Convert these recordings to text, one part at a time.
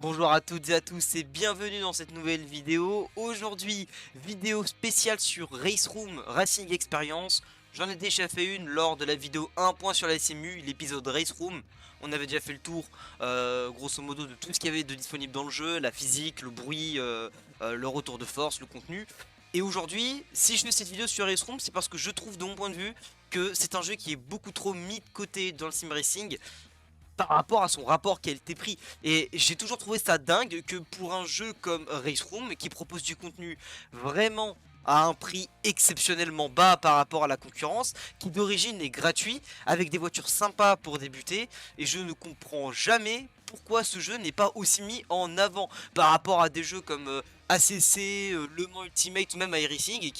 Bonjour à toutes et à tous et bienvenue dans cette nouvelle vidéo. Aujourd'hui, vidéo spéciale sur Race Room Racing Experience. J'en ai déjà fait une lors de la vidéo 1 point sur la SMU, l'épisode Race Room. On avait déjà fait le tour, grosso modo, de tout ce qu'il y avait de disponible dans le jeu, la physique, le bruit, le retour de force, le contenu. Et aujourd'hui, si je fais cette vidéo sur Race Room, c'est parce que je trouve de mon point de vue que c'est un jeu qui est beaucoup trop mis de côté dans le sim racing par rapport à son rapport qualité-prix. Et j'ai toujours trouvé ça dingue que pour un jeu comme Race Room, qui propose du contenu vraiment à un prix exceptionnellement bas par rapport à la concurrence, qui d'origine est gratuit, avec des voitures sympas pour débuter, et je ne comprends jamais pourquoi ce jeu n'est pas aussi mis en avant par rapport à des jeux comme ACC, Le Mans Ultimate ou même iRacing, et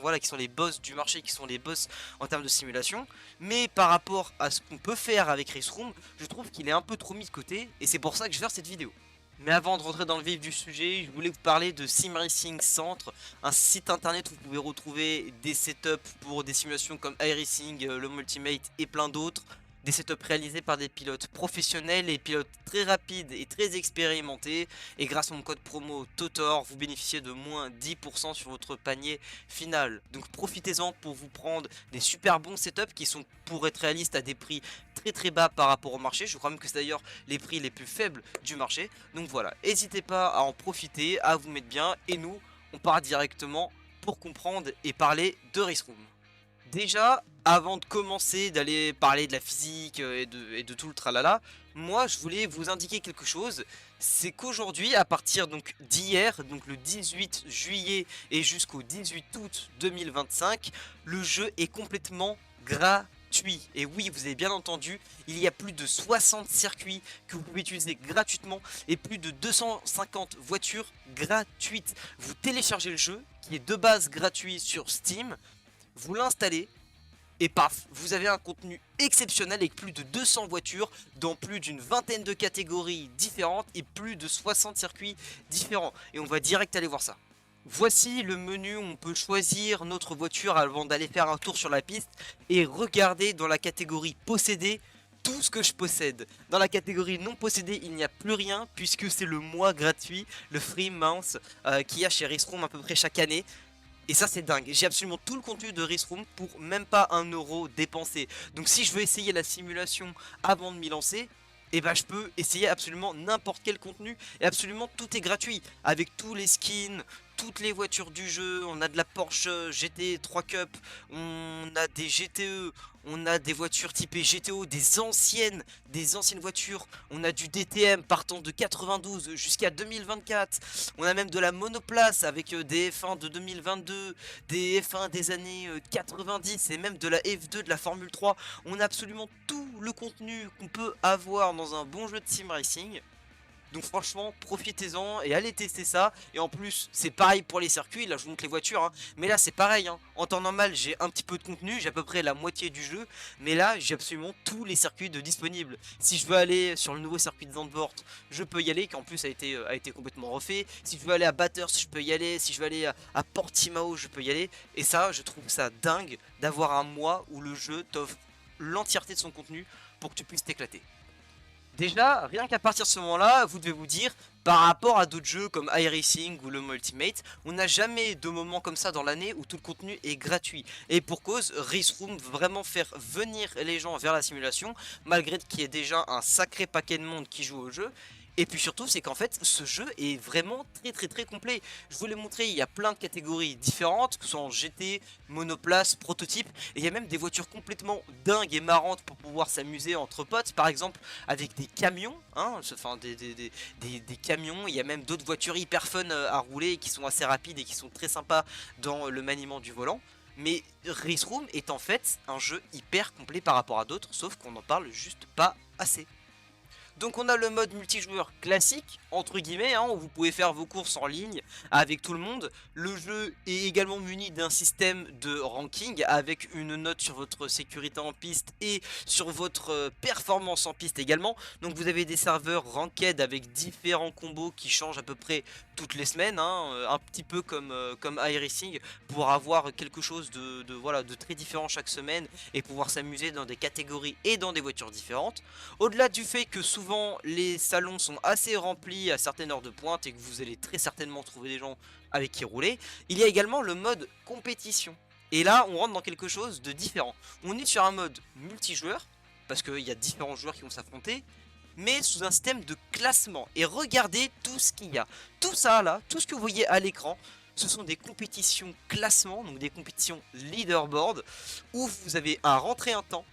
voilà, qui sont les boss du marché, qui sont les boss en termes de simulation. Mais par rapport à ce qu'on peut faire avec Race Room, je trouve qu'il est un peu trop mis de côté, et c'est pour ça que je vais faire cette vidéo. Mais avant de rentrer dans le vif du sujet, je voulais vous parler de Sim Racing Centre, un site internet où vous pouvez retrouver des setups pour des simulations comme iRacing, le Multimate et plein d'autres. Des setups réalisés par des pilotes professionnels et pilotes très rapides et très expérimentés. Et grâce à mon code promo TOTOR, vous bénéficiez de moins 10% sur votre panier final. Donc profitez-en pour vous prendre des super bons setups qui sont, pour être réalistes, à des prix très bas par rapport au marché. Je crois même que c'est d'ailleurs les prix les plus faibles du marché. Donc voilà, n'hésitez pas à en profiter, à vous mettre bien. Et nous, on part directement pour comprendre et parler de Race Room. Déjà, avant de commencer d'aller parler de la physique et de tout le tralala, moi je voulais vous indiquer quelque chose. C'est qu'aujourd'hui, à partir donc d'hier, donc le 18 juillet et jusqu'au 18 août 2025, le jeu est complètement gratuit. Et oui, vous avez bien entendu, il y a plus de 60 circuits que vous pouvez utiliser gratuitement et plus de 250 voitures gratuites. Vous téléchargez le jeu, qui est de base gratuit sur Steam, vous l'installez et paf, vous avez un contenu exceptionnel avec plus de 200 voitures dans plus d'une vingtaine de catégories différentes et plus de 60 circuits différents. Et on va direct aller voir ça. Voici le menu où on peut choisir notre voiture avant d'aller faire un tour sur la piste et regarder dans la catégorie possédée tout ce que je possède. Dans la catégorie non possédée, il n'y a plus rien puisque c'est le mois gratuit, le free month qu'il y a chez Race Room à peu près chaque année. Et ça c'est dingue, j'ai absolument tout le contenu de Race Room pour même pas 1 € dépensé. Donc si je veux essayer la simulation avant de m'y lancer, et bah je peux essayer absolument n'importe quel contenu et absolument tout est gratuit. Avec tous les skins, toutes les voitures du jeu, on a de la Porsche GT 3 Cup, on a des GTE, on a des voitures typées GTO, des anciennes voitures, on a du DTM partant de 92 jusqu'à 2024, on a même de la monoplace avec des F1 de 2022, des F1 des années 90 et même de la F2 de la Formule 3. On a absolument tout le contenu qu'on peut avoir dans un bon jeu de sim racing. Donc franchement, profitez-en et allez tester ça. Et en plus, c'est pareil pour les circuits. Là, je vous montre les voitures, hein. Mais là, c'est pareil, hein. En temps normal, j'ai un petit peu de contenu. J'ai à peu près la moitié du jeu. Mais là, j'ai absolument tous les circuits de disponibles. Si je veux aller sur le nouveau circuit de Zandvoort, je peux y aller, qui en plus a été complètement refait. Si je veux aller à Bathurst, je peux y aller. Si je veux aller à Portimao, je peux y aller. Et ça, je trouve ça dingue d'avoir un mois où le jeu t'offre l'entièreté de son contenu pour que tu puisses t'éclater. Déjà, rien qu'à partir de ce moment-là, vous devez vous dire, par rapport à d'autres jeux comme iRacing ou le Multimate, on n'a jamais de moment comme ça dans l'année où tout le contenu est gratuit. Et pour cause, Race Room veut vraiment faire venir les gens vers la simulation, malgré qu'il y ait déjà un sacré paquet de monde qui joue au jeu. Et puis surtout, c'est qu'en fait, ce jeu est vraiment très complet. Je vous l'ai montré, il y a plein de catégories différentes, que ce soit en GT, monoplace, prototype. Et il y a même des voitures complètement dingues et marrantes pour pouvoir s'amuser entre potes. Par exemple, avec des camions, hein, enfin des camions. Il y a même d'autres voitures hyper fun à rouler qui sont assez rapides et qui sont très sympas dans le maniement du volant. Mais Race Room est en fait un jeu hyper complet par rapport à d'autres, sauf qu'on n'en parle juste pas assez. Donc on a le mode multijoueur classique, entre guillemets, hein, où vous pouvez faire vos courses en ligne avec tout le monde. Le jeu est également muni d'un système de ranking avec une note sur votre sécurité en piste et sur votre performance en piste également. Donc vous avez des serveurs ranked avec différents combos qui changent à peu près toutes les semaines, hein, un petit peu comme iRacing, pour avoir quelque chose voilà, de très différent chaque semaine et pouvoir s'amuser dans des catégories et dans des voitures différentes. Au-delà du fait que souvent souvent les salons sont assez remplis à certaines heures de pointe et que vous allez très certainement trouver des gens avec qui rouler. Il y a également le mode compétition. Et là, on rentre dans quelque chose de différent. On est sur un mode multijoueur, parce qu'il y a différents joueurs qui vont s'affronter, mais sous un système de classement. Et regardez tout ce qu'il y a. Tout ça là, tout ce que vous voyez à l'écran, ce sont des compétitions classement, donc des compétitions leaderboard, où vous avez à rentrer un temps,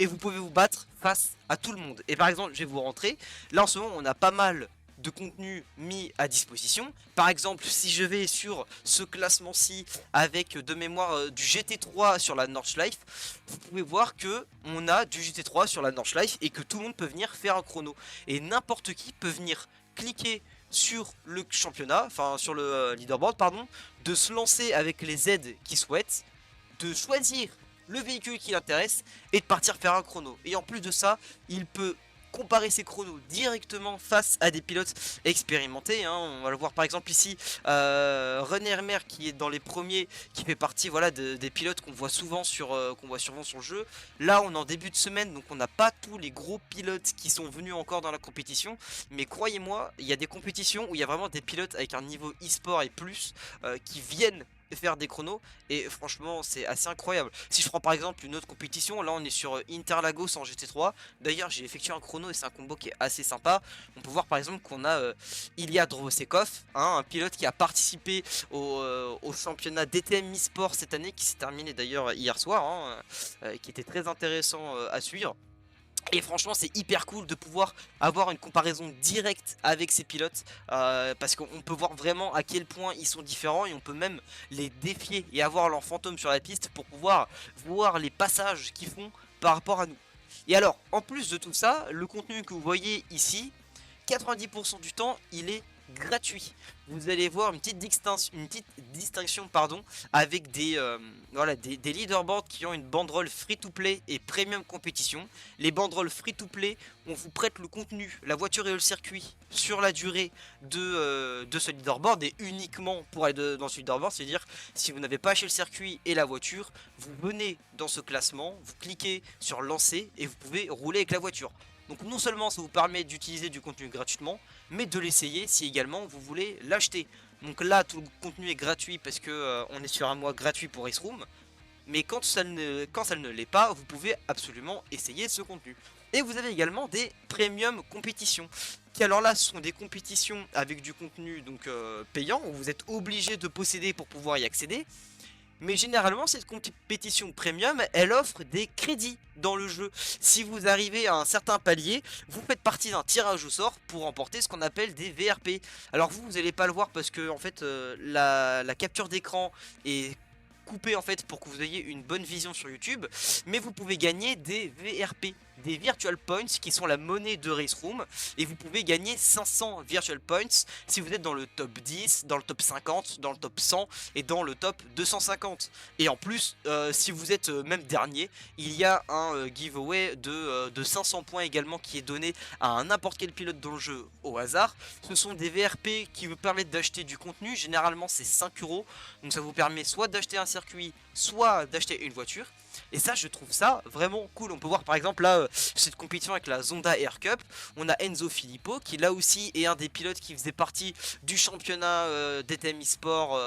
et vous pouvez vous battre face à tout le monde. Et par exemple, je vais vous rentrer. Là en ce moment, on a pas mal de contenu mis à disposition. Par exemple, si je vais sur ce classement-ci avec de mémoire du GT3 sur la Nordschleife, vous pouvez voir que on a du GT3 sur la Nordschleife et que tout le monde peut venir faire un chrono. Et n'importe qui peut venir cliquer sur le championnat, enfin sur le leaderboard, pardon, de se lancer avec les aides qu'il souhaite, de choisir le véhicule qui l'intéresse et de partir faire un chrono. Et en plus de ça, il peut comparer ses chronos directement face à des pilotes expérimentés, hein. On va le voir par exemple ici, René Hermer qui est dans les premiers, qui fait partie voilà, des pilotes qu'on voit souvent sur le jeu. Là on est en début de semaine, donc on n'a pas tous les gros pilotes qui sont venus encore dans la compétition, mais croyez-moi, il y a des compétitions où il y a vraiment des pilotes avec un niveau e-sport et plus qui viennent faire des chronos et franchement c'est assez incroyable. Si je prends par exemple une autre compétition, là on est sur Interlagos en GT3. D'ailleurs j'ai effectué un chrono et c'est un combo qui est assez sympa. On peut voir par exemple qu'on a Ilya Drovosekov, hein, un pilote qui a participé au championnat DTM e-sport cette année, qui s'est terminé d'ailleurs hier soir, hein, qui était très intéressant à suivre. Et franchement c'est hyper cool de pouvoir avoir une comparaison directe avec ces pilotes, parce qu'on peut voir vraiment à quel point ils sont différents et on peut même les défier et avoir leur fantôme sur la piste pour pouvoir voir les passages qu'ils font par rapport à nous. Et alors en plus de tout ça, le contenu que vous voyez ici, 90% du temps il est gratuit. Vous allez voir une petite distinction pardon, avec voilà, des leaderboards qui ont une banderole free to play et premium compétition. Les banderoles free to play, on vous prête le contenu, la voiture et le circuit sur la durée de ce leaderboard et uniquement pour aller dans ce leaderboard. C'est à dire si vous n'avez pas acheté le circuit et la voiture, vous venez dans ce classement, vous cliquez sur lancer et vous pouvez rouler avec la voiture. Donc non seulement ça vous permet d'utiliser du contenu gratuitement, mais de l'essayer si également vous voulez l'acheter. Donc là tout le contenu est gratuit parce que on est sur un mois gratuit pour Race Room. Mais quand ça ne l'est pas, vous pouvez absolument essayer ce contenu. Et vous avez également des premium compétitions. Qui alors là sont des compétitions avec du contenu donc payant, où vous êtes obligé de posséder pour pouvoir y accéder. Mais généralement cette compétition premium elle offre des crédits dans le jeu. Si vous arrivez à un certain palier, vous faites partie d'un tirage au sort pour remporter ce qu'on appelle des VRP. Alors vous n'allez pas le voir parce que en fait la capture d'écran est coupée en fait pour que vous ayez une bonne vision sur YouTube. Mais vous pouvez gagner des VRP, des Virtual Points qui sont la monnaie de Race Room. Et vous pouvez gagner 500 Virtual Points si vous êtes dans le top 10, dans le top 50, dans le top 100 et dans le top 250. Et en plus, si vous êtes même dernier, il y a un giveaway de 500 points également qui est donné à n'importe quel pilote dans le jeu au hasard. Ce sont des VRP qui vous permettent d'acheter du contenu, généralement c'est 5 €. Donc ça vous permet soit d'acheter un circuit, soit d'acheter une voiture. Et ça je trouve ça vraiment cool. On peut voir par exemple là cette compétition avec la Zonda Air Cup. On a Enzo Filippo qui là aussi est un des pilotes qui faisait partie du championnat DTM eSport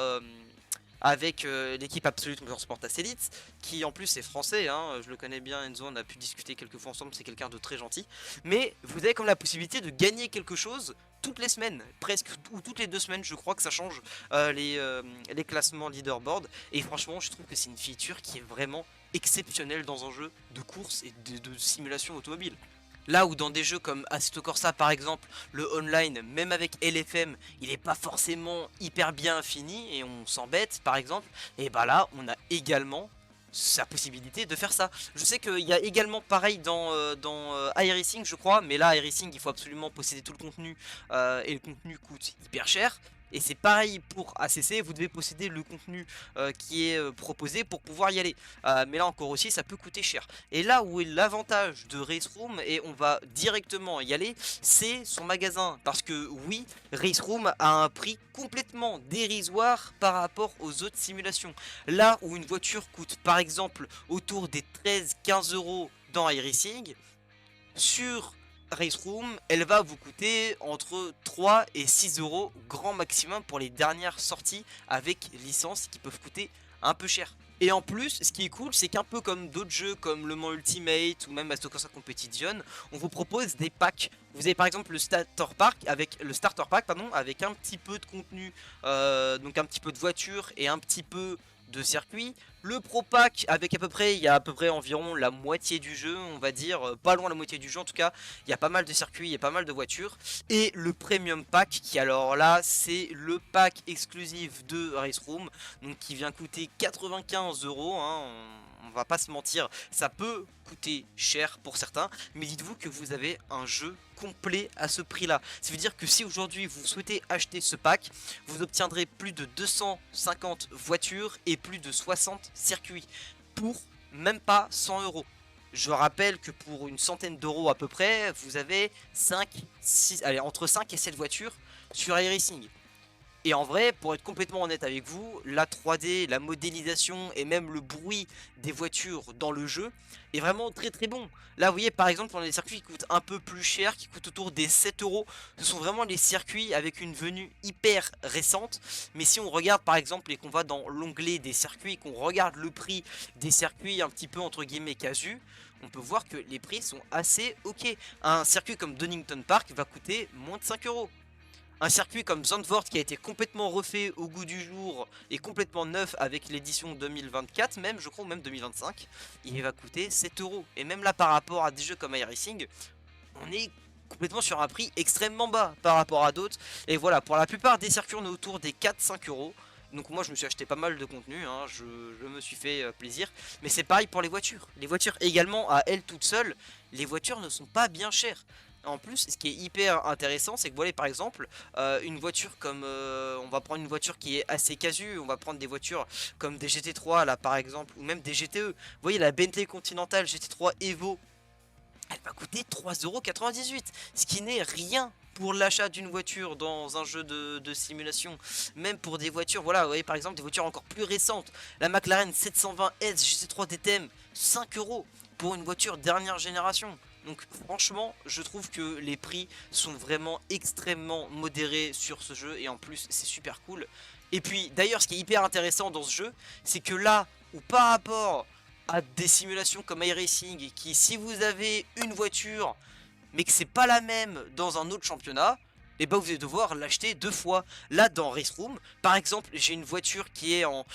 avec l'équipe Absolute Motorsport Elite, qui en plus est français, hein, je le connais bien Enzo, on a pu discuter quelques fois ensemble, c'est quelqu'un de très gentil. Mais vous avez comme la possibilité de gagner quelque chose toutes les semaines, presque, ou toutes les 2 semaines, je crois que ça change les classements leaderboard. Et franchement je trouve que c'est une feature qui est vraiment exceptionnelle dans un jeu de course et de simulation automobile. Là où dans des jeux comme Assetto Corsa par exemple, le online, même avec LFM, il n'est pas forcément hyper bien fini et on s'embête par exemple, et bah là on a également sa possibilité de faire ça. Je sais qu'il y a également pareil dans iRacing je crois, mais là iRacing il faut absolument posséder tout le contenu et le contenu coûte hyper cher. Et c'est pareil pour ACC, vous devez posséder le contenu qui est proposé pour pouvoir y aller. Mais là encore aussi, ça peut coûter cher. Et là où est l'avantage de Race Room, et on va directement y aller, c'est son magasin. Parce que oui, Race Room a un prix complètement dérisoire par rapport aux autres simulations. Là où une voiture coûte par exemple autour des 13-15 € dans iRacing, sur Race Room, elle va vous coûter entre 3 et 6 euros grand maximum pour les dernières sorties avec licence qui peuvent coûter un peu cher. Et en plus, ce qui est cool, c'est qu'un peu comme d'autres jeux comme Le Mans Ultimate ou même Assetto Competition, on vous propose des packs. Vous avez par exemple le Starter Pack avec avec un petit peu de contenu, donc un petit peu de voiture et un petit peu de circuit. Le Pro Pack avec il y a à peu près environ la moitié du jeu, on va dire, pas loin la moitié du jeu en tout cas. Il y a pas mal de circuits, il y a pas mal de voitures. Et le Premium Pack qui alors là c'est le pack exclusif de Race Room, donc qui vient coûter 95 euros, hein, on va pas se mentir, ça peut coûter cher pour certains, mais dites-vous que vous avez un jeu complet à ce prix là. Ça veut dire que si aujourd'hui vous souhaitez acheter ce pack, vous obtiendrez plus de 250 voitures et plus de 60 circuits pour même pas 100 euros. Je rappelle que pour une centaine d'euros à peu près, vous avez 5, 6, allez, entre 5 et 7 voitures sur iRacing. Et en vrai, pour être complètement honnête avec vous, la 3D, la modélisation et même le bruit des voitures dans le jeu est vraiment très très bon. Là, vous voyez, par exemple, on a des circuits qui coûtent un peu plus cher, qui coûtent autour des 7 euros. Ce sont vraiment les circuits avec une venue hyper récente. Mais si on regarde par exemple et qu'on va dans l'onglet des circuits, qu'on regarde le prix des circuits un petit peu entre guillemets casu, on peut voir que les prix sont assez ok. Un circuit comme Donington Park va coûter moins de 5 euros. Un circuit comme Zandvoort qui a été complètement refait au goût du jour et complètement neuf avec l'édition 2024 même, je crois, ou même 2025, il va coûter 7 euros. Et même là par rapport à des jeux comme iRacing, on est complètement sur un prix extrêmement bas par rapport à d'autres. Et voilà, pour la plupart des circuits on est autour des 4-5 euros. Donc moi je me suis acheté pas mal de contenu, hein, je me suis fait plaisir. Mais c'est pareil pour les voitures. Les voitures également à elles toutes seules, les voitures ne sont pas bien chères. En plus, ce qui est hyper intéressant, c'est que vous voyez par exemple une voiture comme, on va prendre une voiture qui est assez casu, on va prendre des voitures comme des GT3 là par exemple, ou même des GTE. Vous voyez la Bentley Continental GT3 Evo, elle va coûter 3,98 €, ce qui n'est rien pour l'achat d'une voiture dans un jeu de simulation. Même pour des voitures, voilà, vous voyez par exemple des voitures encore plus récentes, la McLaren 720S GT3 DTM, 5 euros pour une voiture dernière génération. Donc franchement, je trouve que les prix sont vraiment extrêmement modérés sur ce jeu et en plus c'est super cool. Et puis d'ailleurs ce qui est hyper intéressant dans ce jeu, c'est que là où par rapport à des simulations comme iRacing, qui si vous avez une voiture mais que c'est pas la même dans un autre championnat, et bah vous allez devoir l'acheter deux fois. Là dans Race Room, par exemple, j'ai une voiture qui est en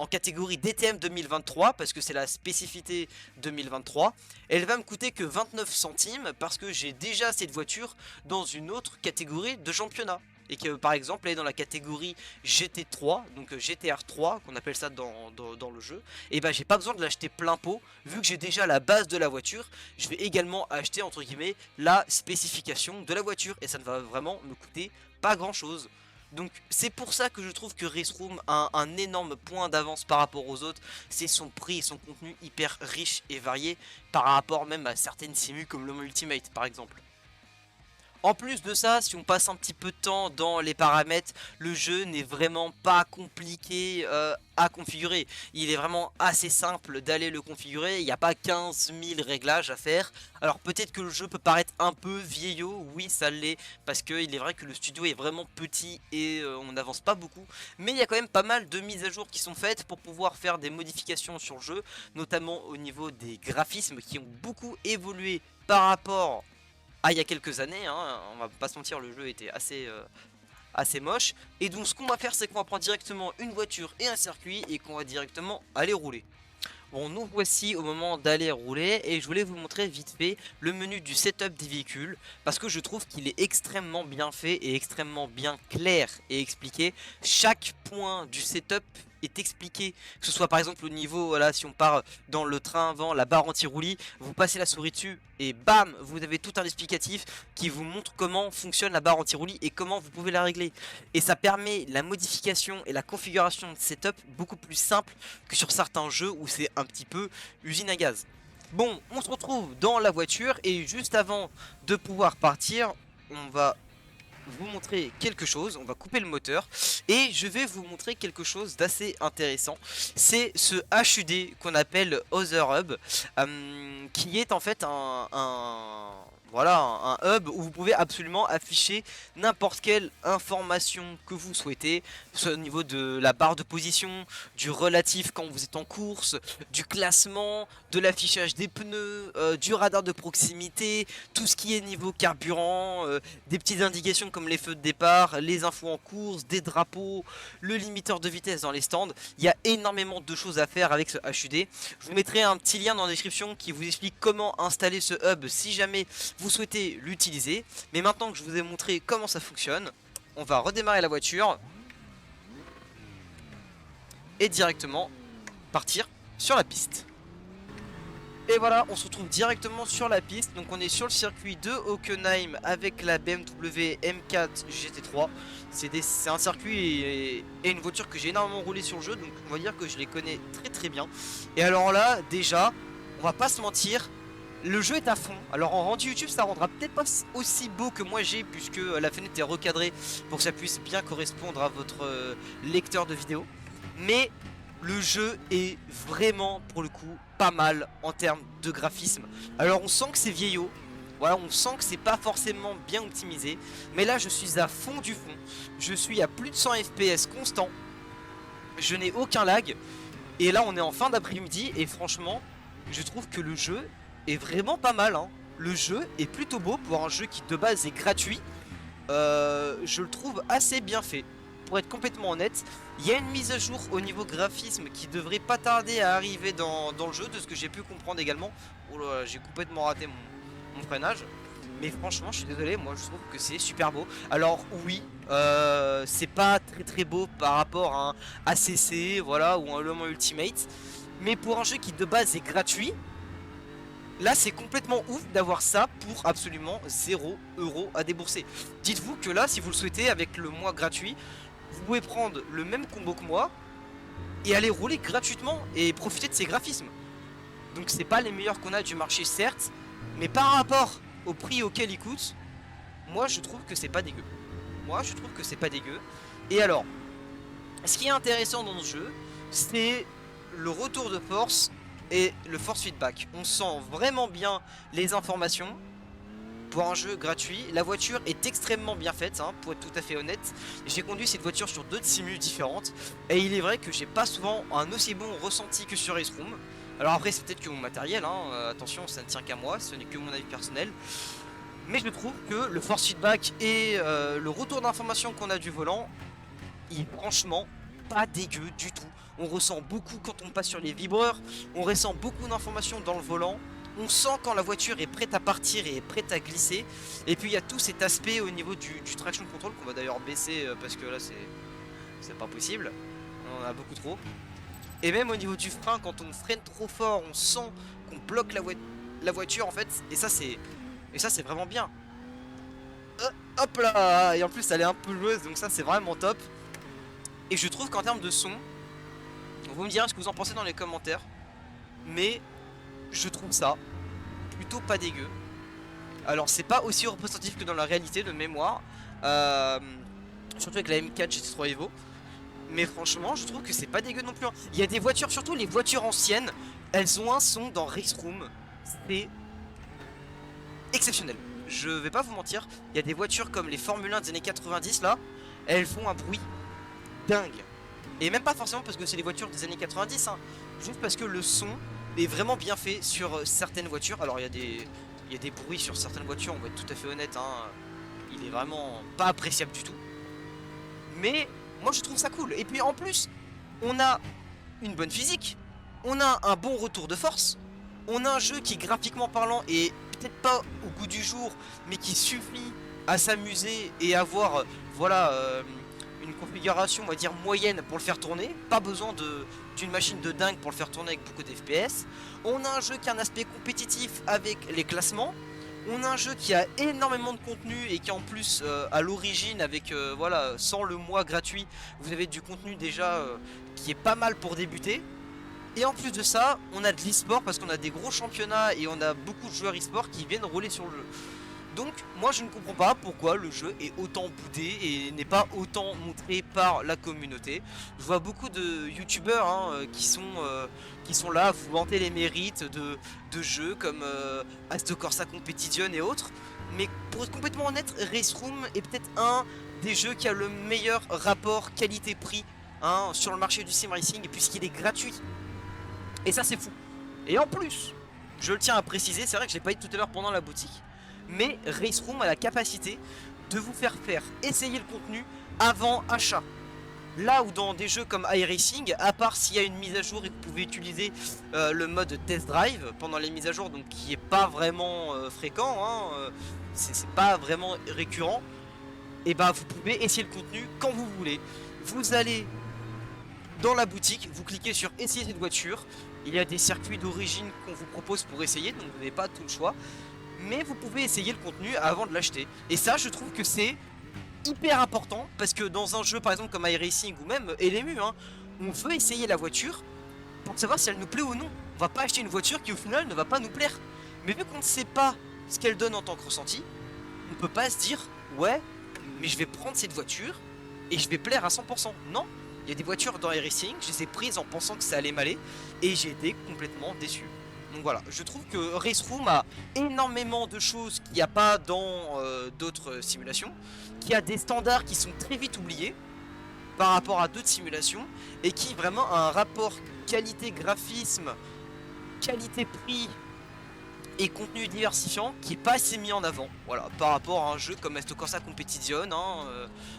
catégorie DTM 2023, parce que c'est la spécificité 2023. Elle va me coûter que 29 centimes, parce que j'ai déjà cette voiture dans une autre catégorie de championnat. Et que par exemple elle est dans la catégorie GT3, donc GTR 3 qu'on appelle ça dans le jeu, et bah j'ai pas besoin de l'acheter plein pot, vu que j'ai déjà la base de la voiture, je vais également acheter entre guillemets la spécification de la voiture, et ça ne va vraiment me coûter pas grand chose. Donc c'est pour ça que je trouve que Race Room a un énorme point d'avance par rapport aux autres, c'est son prix et son contenu hyper riche et varié, par rapport même à certaines simus comme le Ultimate par exemple. En plus de ça, si on passe un petit peu de temps dans les paramètres, le jeu n'est vraiment pas compliqué à configurer. Il est vraiment assez simple d'aller le configurer, il n'y a pas 15 000 réglages à faire. Alors peut-être que le jeu peut paraître un peu vieillot, oui ça l'est, parce qu'il est vrai que le studio est vraiment petit et on n'avance pas beaucoup. Mais il y a quand même pas mal de mises à jour qui sont faites pour pouvoir faire des modifications sur le jeu, notamment au niveau des graphismes qui ont beaucoup évolué par rapport il y a quelques années, hein, on va pas se mentir, le jeu était assez moche. Et donc ce qu'on va faire, c'est qu'on va prendre directement une voiture et un circuit et qu'on va directement aller rouler. Bon, nous voici au moment d'aller rouler et je voulais vous montrer vite fait le menu du setup des véhicules, parce que je trouve qu'il est extrêmement bien fait et extrêmement bien clair et expliqué. Chaque point du setup est expliqué, que ce soit par exemple au niveau, voilà, si on part dans le train avant, la barre anti-roulis, vous passez la souris dessus et bam, vous avez tout un explicatif qui vous montre comment fonctionne la barre anti-roulis et comment vous pouvez la régler. Et ça permet la modification et la configuration de setup beaucoup plus simple que sur certains jeux où c'est un petit peu usine à gaz. Bon, on se retrouve dans la voiture et juste avant de pouvoir partir, on va vous montrer quelque chose, on va couper le moteur et je vais vous montrer quelque chose d'assez intéressant. C'est ce HUD qu'on appelle Other Hub, qui est en fait voilà, un hub où vous pouvez absolument afficher n'importe quelle information que vous souhaitez, soit au niveau de la barre de position, du relatif quand vous êtes en course, du classement, de l'affichage des pneus, du radar de proximité, tout ce qui est niveau carburant, des petites indications comme les feux de départ, les infos en course, des drapeaux, le limiteur de vitesse dans les stands. Il y a énormément de choses à faire avec ce HUD. Je vous mettrai un petit lien dans la description qui vous explique comment installer ce hub si jamais vous souhaitez l'utiliser. Mais maintenant que je vous ai montré comment ça fonctionne, on va redémarrer la voiture et directement partir sur la piste. Et voilà, on se retrouve directement sur la piste. Donc on est sur le circuit de Hockenheim avec la BMW M4 GT3. C'est un circuit et une voiture que j'ai énormément roulé sur le jeu, donc on va dire que je les connais très bien. Et alors là, déjà, on va pas se mentir, le jeu est à fond. Alors en rendu YouTube, ça rendra peut-être pas aussi beau que moi j'ai, puisque la fenêtre est recadrée pour que ça puisse bien correspondre à votre lecteur de vidéo. Mais le jeu est vraiment, pour le coup, pas mal en termes de graphisme. Alors on sent que c'est vieillot, voilà, on sent que c'est pas forcément bien optimisé. Mais là je suis à fond du fond, je suis à plus de 100 FPS constant, je n'ai aucun lag. Et là on est en fin d'après-midi et franchement, je trouve que le jeu est vraiment pas mal, hein. Le jeu est plutôt beau pour un jeu qui de base est gratuit. Je le trouve assez bien fait. Pour être complètement honnête, il y a une mise à jour au niveau graphisme qui devrait pas tarder à arriver dans le jeu, de ce que j'ai pu comprendre également. Oh là, j'ai complètement raté mon freinage. Mais franchement, je suis désolé, moi je trouve que c'est super beau. Alors oui, c'est pas très beau par rapport à un ACC, voilà, ou un Le Mans Ultimate. Mais pour un jeu qui de base est gratuit, là c'est complètement ouf d'avoir ça pour absolument 0 € à débourser. Dites-vous que là, si vous le souhaitez, avec le mois gratuit, vous pouvez prendre le même combo que moi et aller rouler gratuitement et profiter de ces graphismes. Donc c'est pas les meilleurs qu'on a du marché certes, mais par rapport au prix auquel ils coûtent, moi je trouve que c'est pas dégueu. Moi je trouve que c'est pas dégueu. Et alors, ce qui est intéressant dans ce jeu, c'est le retour de force et le force feedback. On sent vraiment bien les informations. Pour un jeu gratuit, la voiture est extrêmement bien faite, hein, pour être tout à fait honnête. J'ai conduit cette voiture sur 2 simus différentes, et il est vrai que j'ai pas souvent un aussi bon ressenti que sur Race Room. Alors après c'est peut-être que mon matériel, hein, attention, ça ne tient qu'à moi, ce n'est que mon avis personnel. Mais je trouve que le force feedback et le retour d'information qu'on a du volant, il est franchement pas dégueu du tout. On ressent beaucoup quand on passe sur les vibreurs, on ressent beaucoup d'informations dans le volant. On sent quand la voiture est prête à partir et est prête à glisser. Et puis il y a tout cet aspect au niveau du traction control qu'on va d'ailleurs baisser parce que là c'est pas possible. On en a beaucoup trop. Et même au niveau du frein, quand on freine trop fort, on sent qu'on bloque la voiture en fait. Et ça c'est vraiment bien. Hop là. Et en plus elle est un peu joueuse, donc ça c'est vraiment top. Et je trouve qu'en termes de son, vous me direz ce que vous en pensez dans les commentaires, mais je trouve ça plutôt pas dégueu. Alors c'est pas aussi représentatif que dans la réalité de mémoire, surtout avec la M4 GT3 Evo. Mais franchement je trouve que c'est pas dégueu non plus. Il y a des voitures, surtout les voitures anciennes, elles ont un son dans Race Room, c'est exceptionnel. Je vais pas vous mentir, il y a des voitures comme les Formule 1 des années 90 là, elles font un bruit dingue. Et même pas forcément parce que c'est les voitures des années 90, hein, juste parce que le son est vraiment bien fait sur certaines voitures. Alors il y a des bruits sur certaines voitures, on va être tout à fait honnête, hein, il est vraiment pas appréciable du tout. Mais moi je trouve ça cool. Et puis en plus, on a une bonne physique, on a un bon retour de force, on a un jeu qui graphiquement parlant est peut-être pas au goût du jour, mais qui suffit à s'amuser et avoir voilà une configuration on va dire moyenne pour le faire tourner. Pas besoin d'une machine de dingue pour le faire tourner avec beaucoup d'FPS. On a un jeu qui a un aspect compétitif avec les classements. On a un jeu qui a énormément de contenu et qui en plus à l'origine avec voilà, sans le mois gratuit, vous avez du contenu déjà qui est pas mal pour débuter. Et en plus de ça, on a de l'e-sport parce qu'on a des gros championnats et on a beaucoup de joueurs e-sport qui viennent rouler sur le jeu. Donc moi je ne comprends pas pourquoi le jeu est autant boudé et n'est pas autant montré par la communauté. Je vois beaucoup de youtubeurs qui sont là à vous vanter les mérites de jeux comme Assetto Corsa Competition et autres. Mais pour être complètement honnête, Race Room est peut-être un des jeux qui a le meilleur rapport qualité-prix sur le marché du sim racing puisqu'il est gratuit. Et ça c'est fou. Et en plus, je le tiens à préciser, c'est vrai que je l'ai pas dit tout à l'heure pendant la boutique, mais Race Room a la capacité de vous faire essayer le contenu avant achat. Là où dans des jeux comme iRacing, à part s'il y a une mise à jour et que vous pouvez utiliser le mode test drive pendant les mises à jour, donc qui est pas vraiment fréquent, c'est pas vraiment récurrent, et bah vous pouvez essayer le contenu quand vous voulez. Vous allez dans la boutique, vous cliquez sur essayer cette voiture, il y a des circuits d'origine qu'on vous propose pour essayer, donc vous n'avez pas tout le choix, mais vous pouvez essayer le contenu avant de l'acheter. Et ça je trouve que c'est hyper important, parce que dans un jeu par exemple comme iRacing ou même LMU, on veut essayer la voiture pour savoir si elle nous plaît ou non. On va pas acheter une voiture qui au final ne va pas nous plaire. Mais vu qu'on ne sait pas ce qu'elle donne en tant que ressenti, on peut pas se dire ouais mais je vais prendre cette voiture et je vais plaire à 100%. Non, il y a des voitures dans iRacing, je les ai prises en pensant que ça allait m'aller et j'ai été complètement déçu. Donc voilà, je trouve que Race Room a énormément de choses qu'il n'y a pas dans d'autres simulations, qui a des standards qui sont très vite oubliés par rapport à d'autres simulations, et qui vraiment a un rapport qualité-graphisme, qualité-prix et contenu diversifiant qui est pas assez mis en avant, voilà, par rapport à un jeu comme Assetto Corsa Competition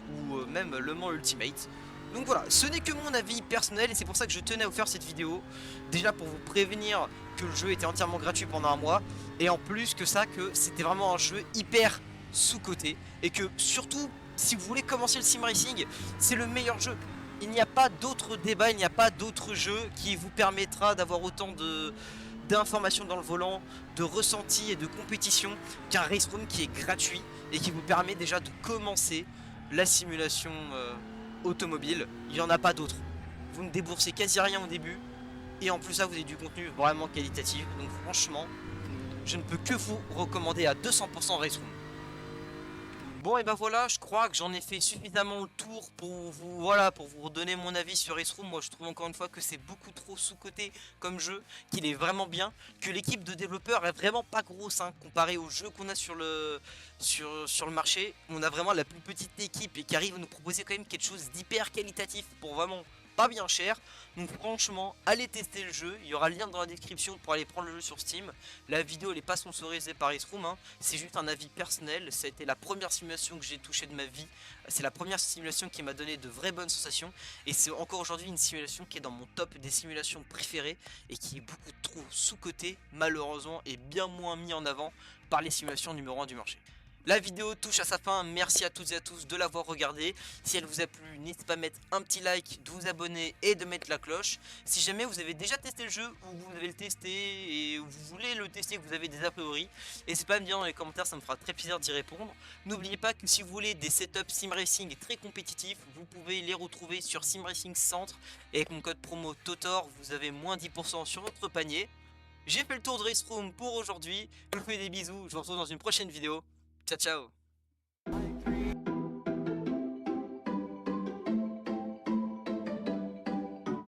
ou même Le Mans Ultimate. Donc voilà, ce n'est que mon avis personnel et c'est pour ça que je tenais à vous faire cette vidéo. Déjà pour vous prévenir que le jeu était entièrement gratuit pendant un mois, et en plus que ça, que c'était vraiment un jeu hyper sous-coté, et que surtout si vous voulez commencer le sim racing, c'est le meilleur jeu. Il n'y a pas d'autre débat, il n'y a pas d'autre jeu qui vous permettra d'avoir autant d'informations dans le volant, de ressenti et de compétition qu'un Race Room qui est gratuit et qui vous permet déjà de commencer la simulation automobile. Il n'y en a pas d'autre. Vous ne déboursez quasi rien au début et en plus ça vous avez du contenu vraiment qualitatif. Donc franchement, je ne peux que vous recommander à 200% Race Room. Bon et ben voilà, je crois que j'en ai fait suffisamment le tour pour vous, voilà, pour vous redonner mon avis sur Race Room. Moi je trouve encore une fois que c'est beaucoup trop sous-coté comme jeu, qu'il est vraiment bien, que l'équipe de développeurs est vraiment pas grosse comparé aux jeux qu'on a sur le marché. On a vraiment la plus petite équipe et qui arrive à nous proposer quand même quelque chose d'hyper qualitatif pour vraiment pas bien cher. Donc franchement, allez tester le jeu, il y aura le lien dans la description pour aller prendre le jeu sur Steam. La vidéo elle n'est pas sponsorisée par Race Room, c'est juste un avis personnel. Ça a été la première simulation que j'ai touchée de ma vie, c'est la première simulation qui m'a donné de vraies bonnes sensations, et c'est encore aujourd'hui une simulation qui est dans mon top des simulations préférées et qui est beaucoup trop sous-cotée malheureusement et bien moins mis en avant par les simulations numéro 1 du marché. La vidéo touche à sa fin, merci à toutes et à tous de l'avoir regardée. Si elle vous a plu, n'hésitez pas à mettre un petit like, de vous abonner et de mettre la cloche. Si jamais vous avez déjà testé le jeu ou vous avez le testé et vous voulez le tester, que vous avez des a priori, n'hésitez pas à me dire dans les commentaires, ça me fera très plaisir d'y répondre. N'oubliez pas que si vous voulez des setups sim racing très compétitifs, vous pouvez les retrouver sur Sim Racing Centre et avec mon code promo TOTOR, vous avez moins 10% sur votre panier. J'ai fait le tour de Race Room pour aujourd'hui, je vous fais des bisous, je vous retrouve dans une prochaine vidéo. Ciao ciao.